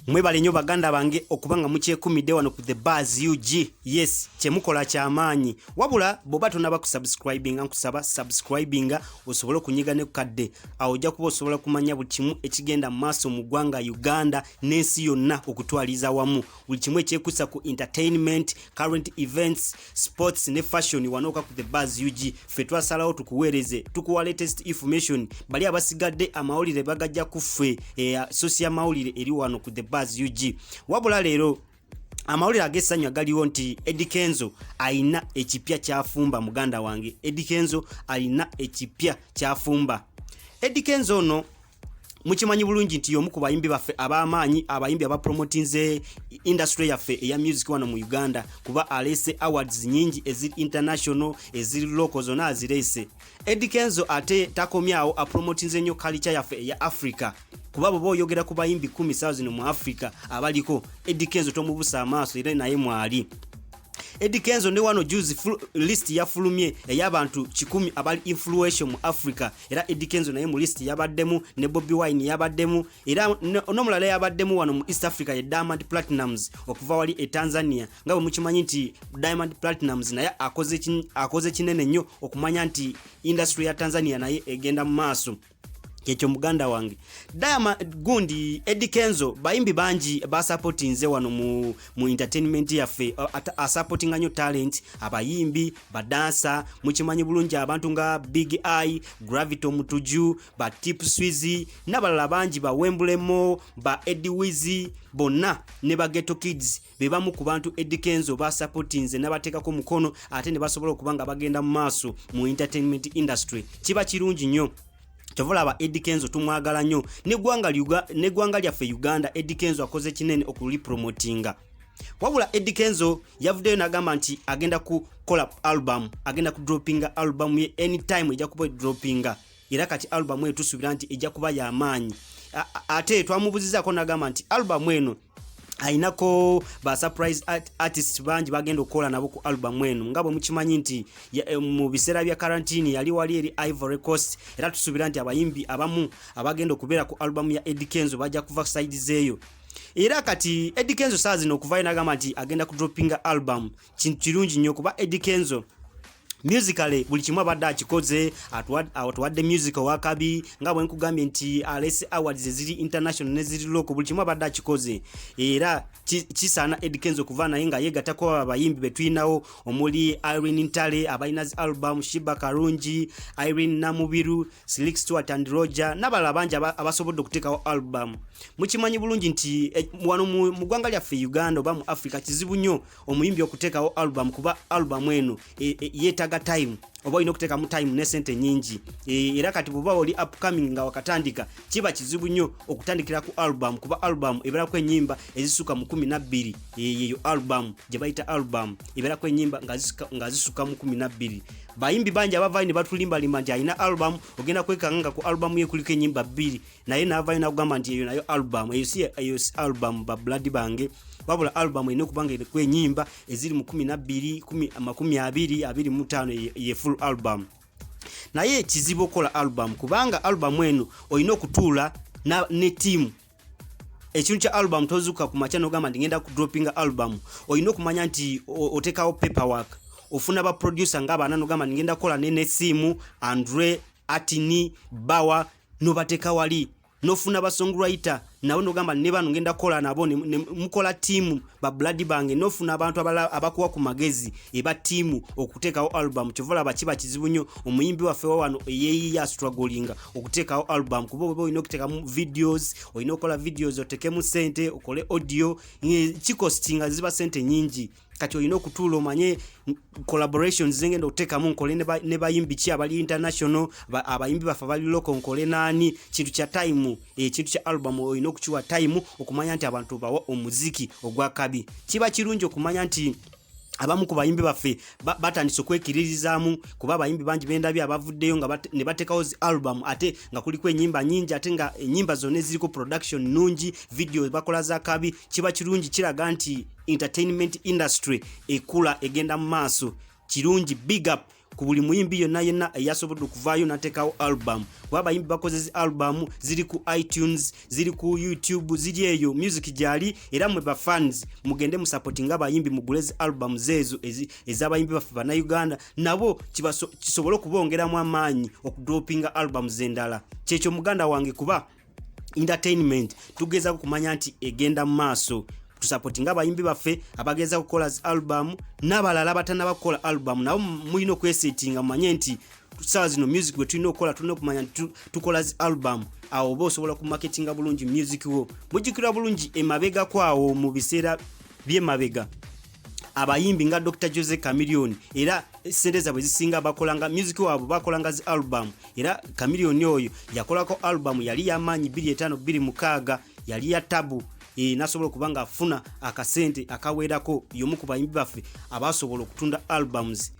Mwebale nnyo baganda bange okubanga mukyekuumidde wano ku The Buzz UG. Yes, kyemukola kyamaanyi. Wabula boba tonaba ku subscribinga nkusaba subscribinga osobole okunyiga ne kukadde. Awo ojja kuba osobola kumanya buli kimu ekigenda mu maaso mu ggwanga Uganda n'ensi yonna okutwaliza wamu. Buli kimu ekyekuusa ku entertainment, current events, sports ne fashion wanoka ku The Buzz UG. Ffe twasalawo tukuweereze, tukuwa latest information. Bali abasigadde amawulire bagajja ku ffe sosi y'amawulire eri wano ku The Buzz UG. Wabula leero amawulire agessanyu agaliwo nti Eddy Kenzo alina ekipya kyafumba muganda wange. Eddy Kenzo alina ekipya kyafumba. Eddy Kenzo ono mukimanyi bulungi nti y'omu ku bayimbi baffe ab'amaanyi, abayimbi abapromotinze industry yaffe eya music wano mu Uganda, kuba Aleese awards nyingi eziri international eziri local zonna azireese. Eddy Kenzo ate takomyawo apromotinze nnyo culture yaffe eya Africa, kuba boba oyogera ku bayimbi 10,000 mu Africa abaliko, Eddy Kenzo tomubusa amaaso era naye mwali. Eddy Kenzo ne wano juzi list ya fulumye ey'abantu 10 abali influential mu Africa, era Eddy Kenzo naye mu list yabaddemu, ne Bobby Wine yabaddemu, era n'omulala yabaddemu wano mu East Africa ye Diamond Platinums okuva wali e Tanzania. Nga bwe mukimanyi nti Diamond Platinums naye akoze kinene nnyo okumanya nti industry ya Tanzania naye egenda mu maaso. Kyekyo muganda wange Diamond gundi Eddy Kenzo bayimbi bangi basupportinze wano mu entertainment yaffe, supportinga nnyo talent, abayimbi, badansa. Mukimanyi bulungi abantu nga Big Eye, Gravity Omutuju, ba Tip Swizi n'abalala bangi, ba Wembulemo, ba Eddie Wizi, bonna ne ba Ghetto Kids bebamu ku bantu Eddy Kenzo basupportinze n'abateekako mukono ate ne basobola okubanga bagenda mu maaso mu entertainment industry. Kiba kirungi nnyo. Chovola ba Eddy Kenzo tumwagala nnyo neggwanga lyaffe Uganda. Eddy Kenzo akoze kinene okulipromotinga. Wabula Eddy Kenzo yavuddeyo n'agamba nti agenda ku kola album, agenda ku droppinga album ye anytime ejja kuba droppinga, era kati album ye tusubira nti ejja kuba y'amaanyi. Ate twamubuzizaako n'agamba nti album eno ainako ba surprise artists bangi bagenda okola nabo ku album eno. Nga bwe mukimanyi nti mu biseera bya quarantine yali wali eri Ivory Coast, era tusubira nti abayimbi abamu abagenda okubeera ku album ya Eddy Kenzo bajja kuva side zeeyo. Era kati Eddy Kenzo saazino okuvayo n'agamba nti agenda ku droppinga album, kintu kirungi nnyo kuba Eddy Kenzo musically buli kimu abadde akikoze, atuwadde musical wakabi. Nga bwe nkugambye nti Aleese awards eziri international neziri local, buli kimu abadde akikoze. Era kisaana Eddy Kenzo kuva naye nga yeegattako abayimbi betulinawo omuli Irene Ntale abalina album, Shiba Karungi, Irene Namubiru, Slick Stewart and Roger n'abalala bangi abasobodde okuteekawo album. Mukimanyi bulungi nti wano mu ggwanga lyaffe Uganda oba mu Africa kizibu nnyo omuyimbi okuteekawo album, kuba album eno yeetaaga time, oba olina okuteeka mu time ne sente nyingi. Era kati bw'oba oli upcoming nga wakatandika kiba kizibu nnyo okutandikira ku album, kuba album ebeerako ennyimba ezisuka mu 12. Yeyo album gye bayita album ebeerako ennyimba nga zisuka mu 12. Bayimbi bangi abavaayo ne batulimbalimba nti alina album, ogenda kwekanga nga ku album ye kuliko ennyimba 2 naye n'avaayo n'akugamba nti eyo nayo album. Eyo si album ba blood bange, wabula album erina okubanga eriko ennyimba eziri mu 12, 25 ye full album. Naye kizibu okola album kubanga album eno olina okutuula ne team. Ekintu kya album tozuka ku makya n'ogamba nti ngenda ku droppinga album, olina okumanya nti oteekawo paperwork, ofuna ba producer nga abana n'ogamba nti ngenda kukola ne Nesimu, Andre, Atini, Bawa n'obateeka wali, n'ofuna ba songwriter nabo n'ogamba ne bano ngenda kola nabo ne mukola team ba blood bange, n'ofuna abantu abakuwa ku magezi eba team okuteekawo album. Kyovola bakiba kizibu nnyo omuyimbi waffe wano eyeeyiya strugglinga okuteekawo album, kuba oba olina okuteekamu videos, olina okukola videos otekemu sente, okole audio, kikostinga ziba sente nyingi. Kati olina okutuula omanye collaborations zengenda okuteekamu, nkole ne bayimbi ki abali international, abayimbi baffe abali local nkole naani. Kintu kya time, kintu kya album olina okukiwa time okumanya nti abantu bawa omuziki ogwakabi. Kiba kirungi okumanya nti abamu ku bayimbi baffe batandise okwekiririzaamu, kuba abayimbi bangi bendabye abavuddeyo nga ne bateekawo album ate nga kuliko ennyimba nyingi, ate nga ennyimba zonna eziriko production nungi, video bakola za kabi. Kiba kirungi, kiraga nti entertainment industry ekula egenda mu maaso. Kirungi, big up ku buli muyimbi yonna eyasobodde okuvaayo n'ateekawo album. Kuba abayimbi bakoze album ziri ku iTunes, ziri ku YouTube, ziri eyo music gyali, era mwe ba fans mugende mu supporting abayimbi mugule album zezo ez'abayimbi baffe bana Uganda, nabo kisobole okubongeramu amaanyi okudropinga albums endala. Kyekyo muganda wange, kuba entertainment tugeza kumanya nti egenda mu maaso. Supporting abayimbi baffe abageza kukola album n'abalala batana bakola album, nabo mulina okwesettinga manye nti sawa zino music we tulina okukola, tulina okumanya tukola album. Awo oba osobola ku marketinga bulungi music wo. Mujjukira bulungi emabega kwawo mu biseera by'emabega abayimbi nga Dr. Jose Chameleone, era sendeza bwe zisinga bakolanga music wabo bakolanga album, era Chameleone oyo yakolako album yali yamanyi 2526 yali ya tabu. Nasobola kubanga afuna akasente akaweerako yomu ku bayimbi baffe abasobola okutunda albums.